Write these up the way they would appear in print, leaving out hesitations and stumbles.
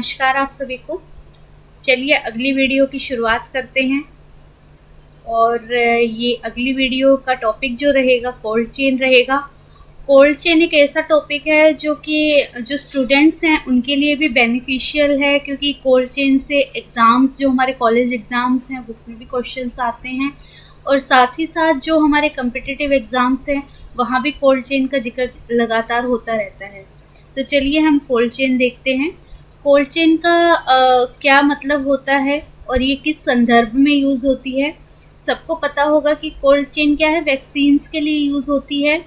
नमस्कार आप सभी को। चलिए अगली वीडियो की शुरुआत करते हैं। और ये अगली वीडियो का टॉपिक जो रहेगा कोल्ड चेन रहेगा। कोल्ड चेन एक ऐसा टॉपिक है जो कि जो स्टूडेंट्स हैं उनके लिए भी बेनिफिशियल है, क्योंकि कोल्ड चेन से एग्ज़ाम्स जो हमारे कॉलेज एग्ज़ाम्स हैं उसमें भी क्वेश्चंस आते हैं, और साथ ही साथ जो हमारे कम्पिटिटिव एग्ज़ाम्स हैं वहाँ भी कोल्ड चेन का जिक्र लगातार होता रहता है। तो चलिए हम कोल्ड चेन देखते हैं। कोल्ड चेन का क्या मतलब होता है और ये किस संदर्भ में यूज़ होती है। सबको पता होगा कि कोल्ड चेन क्या है, वैक्सीन्स के लिए यूज़ होती है।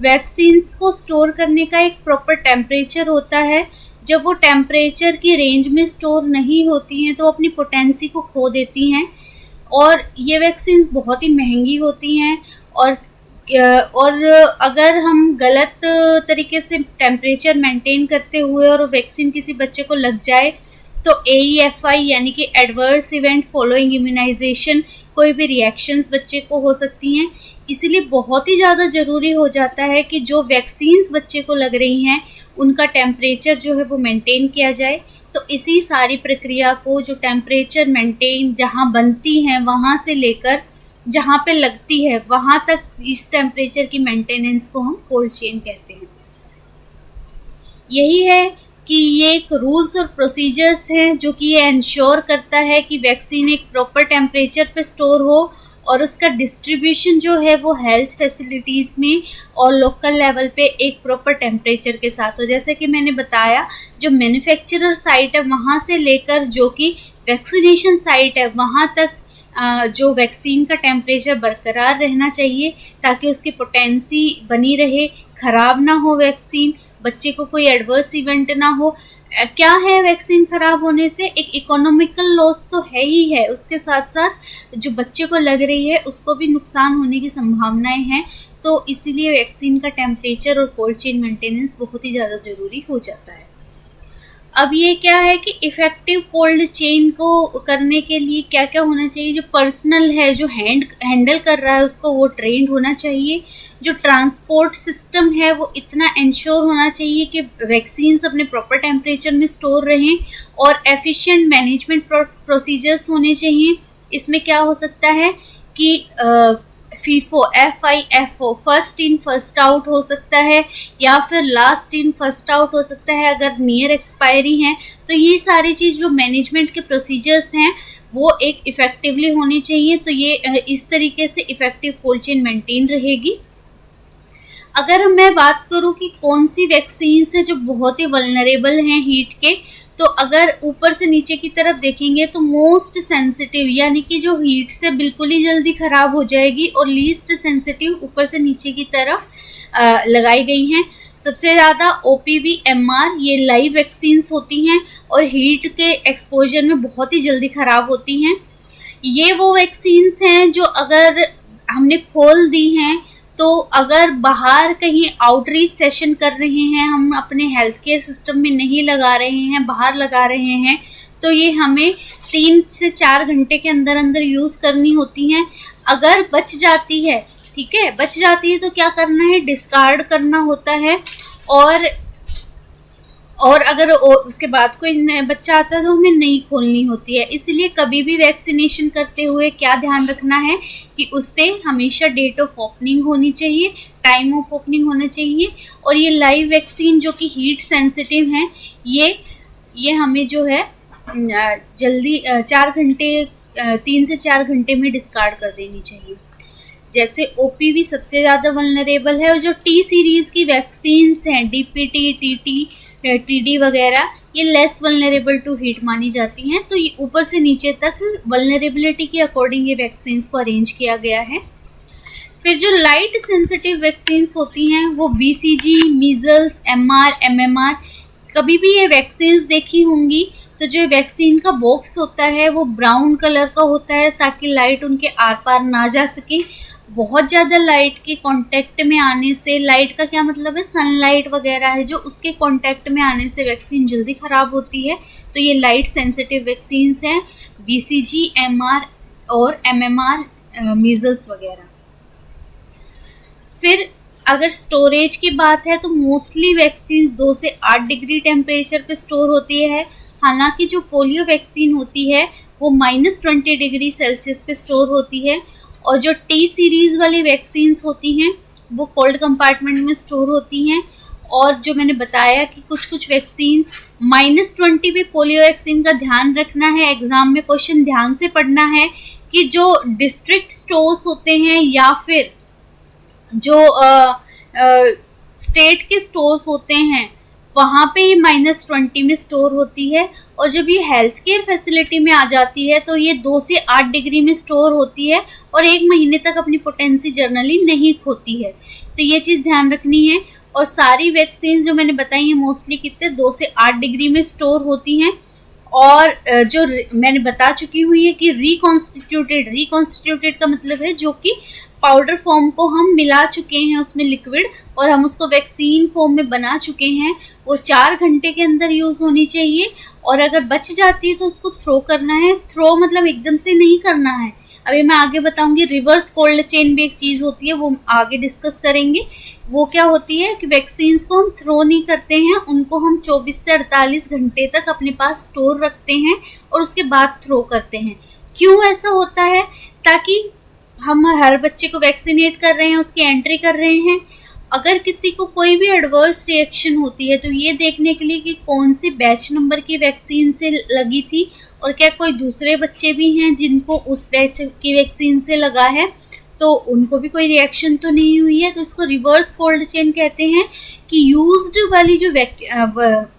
वैक्सीन्स को स्टोर करने का एक प्रॉपर टेम्परेचर होता है। जब वो टेम्परेचर की रेंज में स्टोर नहीं होती हैं तो अपनी पोटेंसी को खो देती हैं, और ये वैक्सीन्स बहुत ही महंगी होती हैं। और अगर हम गलत तरीके से टेम्परेचर मेंटेन करते हुए और वैक्सीन किसी बच्चे को लग जाए तो AEFI यानी कि एडवर्स इवेंट फॉलोइंग इम्यूनाइजेशन, कोई भी रिएक्शंस बच्चे को हो सकती हैं। इसलिए बहुत ही ज़्यादा ज़रूरी हो जाता है कि जो वैक्सीन्स बच्चे को लग रही हैं उनका टेम्परेचर जो है वो मेंटेन किया जाए। तो इसी सारी प्रक्रिया को, जो टेम्परेचर मेंटेन जहाँ बनती हैं वहाँ से लेकर जहाँ पे लगती है वहाँ तक, इस टेम्परेचर की मेंटेनेंस को हम कोल्ड चेन कहते हैं। यही है कि ये एक रूल्स और प्रोसीजर्स हैं जो कि ये इंश्योर करता है कि वैक्सीन एक प्रॉपर टेम्परेचर पे स्टोर हो और उसका डिस्ट्रीब्यूशन जो है वो हेल्थ फैसिलिटीज़ में और लोकल लेवल पे एक प्रॉपर टेम्परेचर के साथ हो। जैसे कि मैंने बताया, जो मैन्युफैक्चरर साइट है वहाँ से लेकर जो कि वैक्सीनेशन साइट है वहाँ तक जो वैक्सीन का टेम्परेचर बरकरार रहना चाहिए ताकि उसकी पोटेंसी बनी रहे, ख़राब ना हो वैक्सीन, बच्चे को कोई एडवर्स इवेंट ना हो। क्या है वैक्सीन ख़राब होने से? एक इकोनॉमिकल लॉस तो है ही है, उसके साथ साथ जो बच्चे को लग रही है उसको भी नुकसान होने की संभावनाएं हैं। तो इसीलिए वैक्सीन का टेम्परेचर और कोल्ड चेन मेंटेनेंस बहुत ही ज़्यादा ज़रूरी हो जाता है। अब ये क्या है कि इफ़ेक्टिव कोल्ड चेन को करने के लिए क्या क्या होना चाहिए। जो पर्सनल है, जो हैंडल कर रहा है उसको वो ट्रेंड होना चाहिए। जो ट्रांसपोर्ट सिस्टम है वो इतना इंश्योर होना चाहिए कि वैक्सीन्स अपने प्रॉपर टेम्परेचर में स्टोर रहें, और एफिशिएंट मैनेजमेंट प्रोसीजर्स होने चाहिए। इसमें क्या हो सकता है कि FIFO first in first out हो सकता है, या फिर लास्ट इन फर्स्ट आउट हो सकता है अगर नियर एक्सपायरी हैं। तो ये सारी चीज़ जो मैनेजमेंट के प्रोसीजर्स हैं वो एक इफ़ेक्टिवली होनी चाहिए। तो ये इस तरीके से इफ़ेक्टिव कोल्ड चेन मेंटेन रहेगी। अगर मैं बात करूं कि कौन सी वैक्सीन्स है जो बहुत ही वल्नरेबल हैं हीट के, तो अगर ऊपर से नीचे की तरफ देखेंगे तो मोस्ट सेंसिटिव यानी कि जो हीट से बिल्कुल ही जल्दी ख़राब हो जाएगी, और लीस्ट सेंसिटिव ऊपर से नीचे की तरफ लगाई गई हैं। सबसे ज़्यादा OPV MR ये लाइव वैक्सीन्स होती हैं और हीट के एक्सपोजर में बहुत ही जल्दी ख़राब होती हैं। ये वो वैक्सीन्स हैं जो अगर हमने खोल दी हैं तो अगर बाहर कहीं आउटरीच सेशन कर रहे हैं, हम अपने हेल्थ केयर सिस्टम में नहीं लगा रहे हैं, बाहर लगा रहे हैं, तो ये हमें 3 से 4 घंटे के अंदर अंदर यूज़ करनी होती हैं। अगर बच जाती है, ठीक है, बच जाती है तो क्या करना है, डिस्कार्ड करना होता है। और अगर उसके बाद कोई बच्चा आता है तो हमें नहीं खोलनी होती है। इसलिए कभी भी वैक्सीनेशन करते हुए क्या ध्यान रखना है कि उस पर हमेशा डेट ऑफ ओपनिंग होनी चाहिए, टाइम ऑफ ओपनिंग होना चाहिए। और ये लाइव वैक्सीन जो कि हीट सेंसिटिव हैं, ये हमें जो है जल्दी 3 से 4 घंटे में डिस्कार्ड कर देनी चाहिए। जैसे OPV सबसे ज़्यादा वल्नरेबल है, और जो T सीरीज़ की वैक्सीन्स हैं, DPT, TT, TD वगैरह, ये लेस वल्नरेबल टू हीट मानी जाती हैं। तो ये ऊपर से नीचे तक वल्नरेबिलिटी के अकॉर्डिंग ये वैक्सीन्स को अरेंज किया गया है। फिर जो लाइट सेंसिटिव वैक्सीन्स होती हैं वो BCG, मीज़ल्स, MR, MMR, कभी भी ये वैक्सीन्स देखी होंगी तो जो वैक्सीन का बॉक्स होता है वो ब्राउन कलर का होता है ताकि लाइट उनके आर पार ना जा सके। बहुत ज़्यादा लाइट के कांटेक्ट में आने से, लाइट का क्या मतलब है, सनलाइट वगैरह है जो, उसके कांटेक्ट में आने से वैक्सीन जल्दी ख़राब होती है। तो ये लाइट सेंसिटिव वैक्सीन्स हैं, BCG, MR और MMR, मीज़ल्स वगैरह। फिर अगर स्टोरेज की बात है तो मोस्टली वैक्सीन्स 2 से 8 डिग्री टेम्परेचर पे स्टोर होती है। हालांकि जो पोलियो वैक्सीन होती है वो -20 डिग्री सेल्सियस पे स्टोर होती है, और जो टी सीरीज़ वाली वैक्सीन्स होती हैं वो कोल्ड कंपार्टमेंट में स्टोर होती हैं। और जो मैंने बताया कि कुछ कुछ वैक्सीन्स -20 पे, पोलियो वैक्सीन का ध्यान रखना है, एग्ज़ाम में क्वेश्चन ध्यान से पढ़ना है कि जो डिस्ट्रिक्ट स्टोर्स होते हैं या फिर जो स्टेट के स्टोर्स होते हैं वहाँ पे ये -20 में स्टोर होती है। और जब ये हेल्थ केयर फैसिलिटी में आ जाती है तो ये 2 से 8 डिग्री में स्टोर होती है और 1 महीने तक अपनी पोटेंसी जनरली नहीं खोती है। तो ये चीज़ ध्यान रखनी है। और सारी वैक्सीन जो मैंने बताई हैं मोस्टली कितने 2 से 8 डिग्री में स्टोर होती हैं। और जो मैंने बता चुकी हुई है कि रिकॉन्स्टिट्यूटेड का मतलब है जो कि पाउडर फॉर्म को हम मिला चुके हैं उसमें लिक्विड, और हम उसको वैक्सीन फॉर्म में बना चुके हैं, वो 4 घंटे के अंदर यूज़ होनी चाहिए। और अगर बच जाती है तो उसको थ्रो करना है। थ्रो मतलब एकदम से नहीं करना है, अभी मैं आगे बताऊंगी। रिवर्स कोल्ड चेन भी एक चीज़ होती है, वो आगे डिस्कस करेंगे। वो क्या होती है कि वैक्सीन्स को हम थ्रो नहीं करते हैं, उनको हम 24 से 48 घंटे तक अपने पास स्टोर रखते हैं और उसके बाद थ्रो करते हैं। क्यों ऐसा होता है? ताकि हम हर बच्चे को वैक्सीनेट कर रहे हैं, उसकी एंट्री कर रहे हैं। अगर किसी को कोई भी एडवर्स रिएक्शन होती है तो ये देखने के लिए कि कौन सी बैच नंबर की वैक्सीन से लगी थी और क्या कोई दूसरे बच्चे भी हैं जिनको उस बैच की वैक्सीन से लगा है, तो उनको भी कोई रिएक्शन तो नहीं हुई है। तो इसको रिवर्स कोल्ड चेन कहते हैं कि यूज्ड वाली जो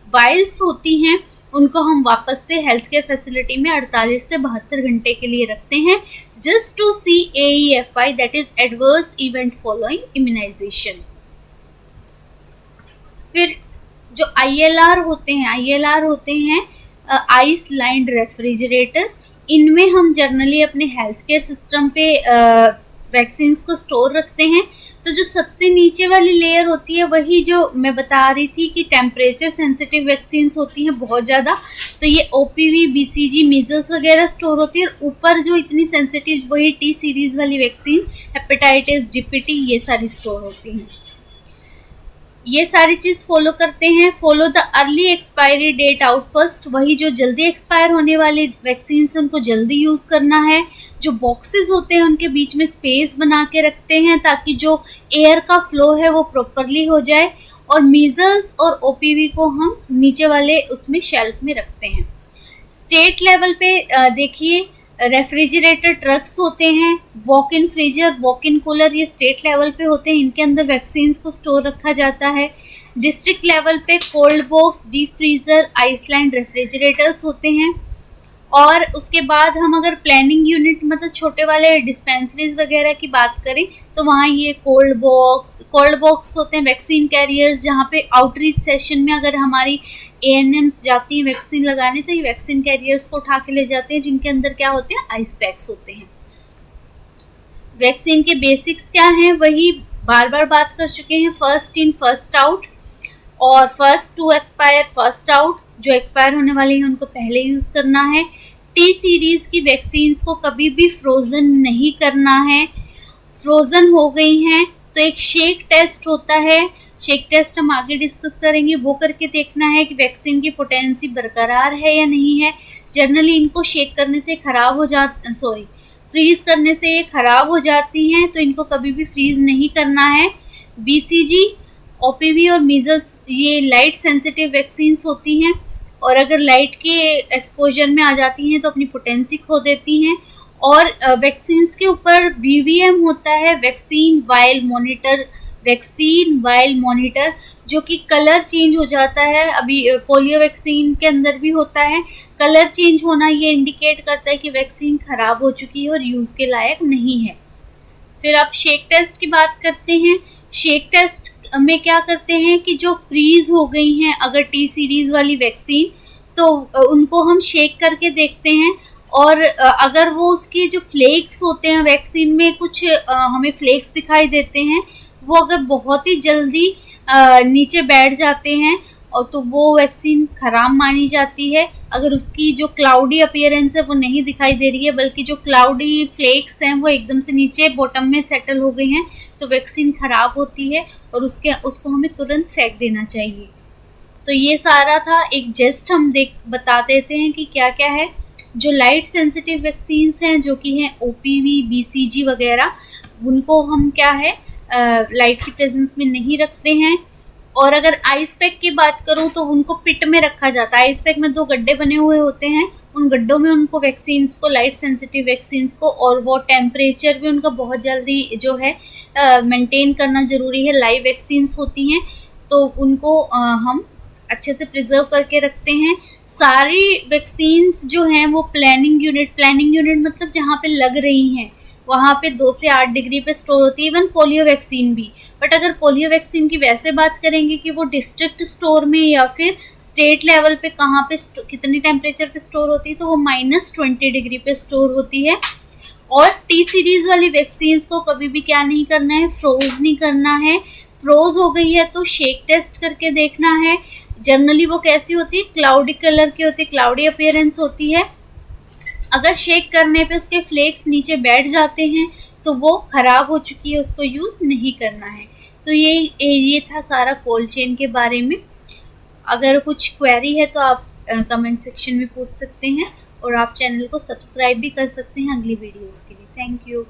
वाइल्स होती हैं उनको हम वापस से हेल्थ केयर फैसिलिटी में 48 से 72 घंटे के लिए रखते हैं, just to see AEFI, that is adverse event following immunisation. फिर जो ILR होते हैं आइस लाइंड रेफ्रिजरेटर्स। इनमें हम जनरली अपने हेल्थ केयर सिस्टम पे वैक्सीन्स को स्टोर रखते हैं। तो जो सबसे नीचे वाली लेयर होती है वही जो मैं बता रही थी कि टेम्परेचर सेंसिटिव वैक्सीन्स होती हैं बहुत ज़्यादा, तो ये OPV, BCG, मीजल्स वगैरह स्टोर होती है। और ऊपर जो इतनी सेंसिटिव वही टी सीरीज़ वाली वैक्सीन, हेपेटाइटिस, DPT, ये सारी स्टोर होती हैं। ये सारी चीज़ फॉलो करते हैं। Follow the early expiry date out first, वही जो जल्दी एक्सपायर होने वाली वैक्सीन है उनको जल्दी यूज़ करना है। जो बॉक्सेस होते हैं उनके बीच में स्पेस बना के रखते हैं ताकि जो एयर का फ्लो है वो प्रॉपरली हो जाए। और मीजल्स और OPV को हम नीचे वाले उसमें शेल्फ में रखते हैं। स्टेट लेवल पे देखिए रेफ्रिजरेटर ट्रक्स होते हैं, walk in freezer, walk in cooler, ये स्टेट लेवल पे होते हैं, इनके अंदर वैक्सीन्स को स्टोर रखा जाता है। डिस्ट्रिक्ट लेवल पे cold box, deep freezer, ice lined refrigerators होते हैं। और उसके बाद हम अगर प्लानिंग यूनिट मतलब छोटे वाले डिस्पेंसरीज वगैरह की बात करें तो वहाँ ये कोल्ड बॉक्स होते हैं, वैक्सीन कैरियर्स, जहाँ पे आउटरीच सेशन में अगर हमारी ANMs जाती हैं वैक्सीन लगाने तो ये वैक्सीन कैरियर्स को उठा के ले जाते हैं, जिनके अंदर क्या होते हैं, आइस पैक्स होते हैं। वैक्सीन के बेसिक्स क्या हैं वही बार बार बात कर चुके हैं, फर्स्ट इन फर्स्ट आउट और first to expire first out. जो एक्सपायर होने वाली हैं उनको पहले यूज़ करना है। टी सीरीज़ की वैक्सीन्स को कभी भी फ्रोज़न नहीं करना है। फ्रोज़न हो गई हैं तो एक शेक टेस्ट होता है, शेक टेस्ट हम आगे डिस्कस करेंगे, वो करके देखना है कि वैक्सीन की पोटेंसी बरकरार है या नहीं है। जनरली इनको शेक करने से फ्रीज़ करने से ये ख़राब हो जाती हैं, तो इनको कभी भी फ्रीज़ नहीं करना है। BCG, OPV और मीजल्स ये लाइट सेंसिटिव वैक्सीन्स होती हैं और अगर लाइट के एक्सपोजर में आ जाती हैं तो अपनी पोटेंसी खो देती हैं। और वैक्सीन्स के ऊपर VVM होता है, वैक्सीन वाइल मॉनिटर, जो कि कलर चेंज हो जाता है। अभी पोलियो वैक्सीन के अंदर भी होता है। कलर चेंज होना ये इंडिकेट करता है कि वैक्सीन ख़राब हो चुकी है और यूज़ के लायक नहीं है। फिर आप शेक टेस्ट की बात करते हैं। शेक टेस्ट में क्या करते हैं कि जो फ्रीज़ हो गई हैं अगर टी सीरीज़ वाली वैक्सीन, तो उनको हम शेक करके देखते हैं और अगर वो उसके जो फ्लेक्स होते हैं वैक्सीन में कुछ हमें फ्लेक्स दिखाई देते हैं, वो अगर बहुत ही जल्दी नीचे बैठ जाते हैं और तो वो वैक्सीन ख़राब मानी जाती है। अगर उसकी जो क्लाउडी अपीयरेंस है वो नहीं दिखाई दे रही है बल्कि जो क्लाउडी फ्लेक्स हैं वो एकदम से नीचे बॉटम में सेटल हो गई हैं, तो वैक्सीन ख़राब होती है और उसको हमें तुरंत फेंक देना चाहिए। तो ये सारा था एक जस्ट हम बता देते हैं कि क्या क्या है। जो लाइट सेंसिटिव वैक्सीन्स हैं जो कि हैं ओपीवी, बीसीजी वगैरह, उनको हम क्या है लाइट की प्रेजेंस में नहीं रखते हैं। और अगर आइस पैक की बात करूं तो उनको पिट में रखा जाता है। आइस पैक में 2 गड्ढे बने हुए होते हैं, उन गड्ढों में उनको वैक्सीन्स को, लाइट सेंसिटिव वैक्सीन्स को, और वो टेम्परेचर भी उनका बहुत जल्दी जो है मेंटेन करना ज़रूरी है। लाइव वैक्सीन्स होती हैं तो उनको हम अच्छे से प्रिजर्व करके रखते हैं। सारी वैक्सीन्स जो हैं वो प्लानिंग यूनिट मतलब जहाँ पे लग रही हैं वहाँ पे 2 से 8 डिग्री पे स्टोर होती है। इवन पोलियो वैक्सीन भी। बट अगर पोलियो वैक्सीन की वैसे बात करेंगे कि वो डिस्ट्रिक्ट स्टोर में या फिर स्टेट लेवल पे कहाँ पे कितनी टेम्परेचर पे स्टोर होती है, तो वो -20 डिग्री पे स्टोर होती है। और टी सीरीज वाली वैक्सीन्स को कभी भी क्या नहीं करना है, फ्रोज नहीं करना है। फ्रोज हो गई है तो शेक टेस्ट करके देखना है। जनरली वो कैसी होती है, क्लाउडी कलर की होती है, क्लाउडी अपीयरेंस होती है। अगर शेक करने पे उसके फ्लेक्स नीचे बैठ जाते हैं तो वो ख़राब हो चुकी है, उसको यूज़ नहीं करना है। तो ये था सारा कोल्ड चेन के बारे में। अगर कुछ क्वेरी है तो आप कमेंट सेक्शन में पूछ सकते हैं, और आप चैनल को सब्सक्राइब भी कर सकते हैं अगली वीडियोस के लिए। Thank you.